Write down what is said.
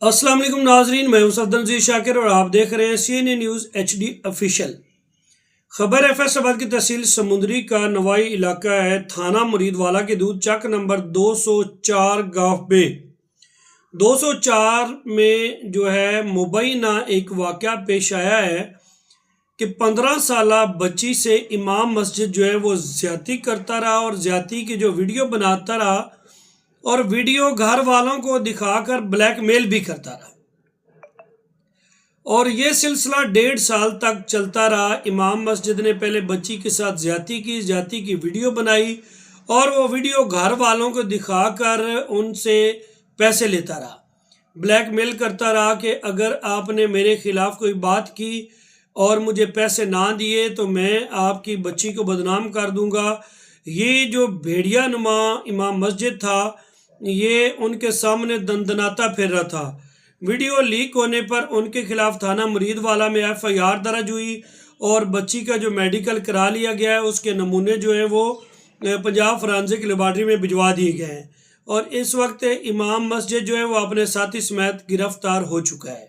अस्सलाम वालेकुम नाजरीन, मैं हूं सफदर नज़ीर शाकिर और आप देख रहे हैं CNN न्यूज़ HD ऑफिशियल। खबर है फैसलाबाद की तहसील समुंदरी का नवाई इलाका है, थाना मुरीदवाला के दूध चक नंबर 204 गाँव बे 204 में जो है मुबैना एक वाक़या पेश आया है कि 15 साला बच्ची से इमाम मस्जिद जो है वो ज़्यादती करता रहा और ज़्यादती की जो वीडियो बनाता रहा और वीडियो घर वालों को दिखाकर ब्लैकमेल भी करता रहा और ये सिलसिला 1.5 साल तक चलता रहा। इमाम मस्जिद ने पहले बच्ची के साथ ज़्यादती की वीडियो बनाई और वो वीडियो घर वालों को दिखाकर उनसे पैसे लेता रहा, ब्लैकमेल करता रहा कि अगर आपने मेरे खिलाफ कोई बात की और मुझे पैसे ना दिए तो मैं आपकी बच्ची को बदनाम कर दूंगा। ये जो भेड़िया नुमा इमाम मस्जिद था ये उनके सामने दंदनाता फिर रहा था। वीडियो लीक होने पर उनके खिलाफ थाना मुरीदवाला में FIR दर्ज हुई और बच्ची का जो मेडिकल करा लिया गया है उसके नमूने जो हैं वो पंजाब फॉरेंसिक लेबॉर्ट्री में भिजवा दिए गए हैं और इस वक्त इमाम मस्जिद जो है वो अपने साथी समेत गिरफ्तार हो चुका है।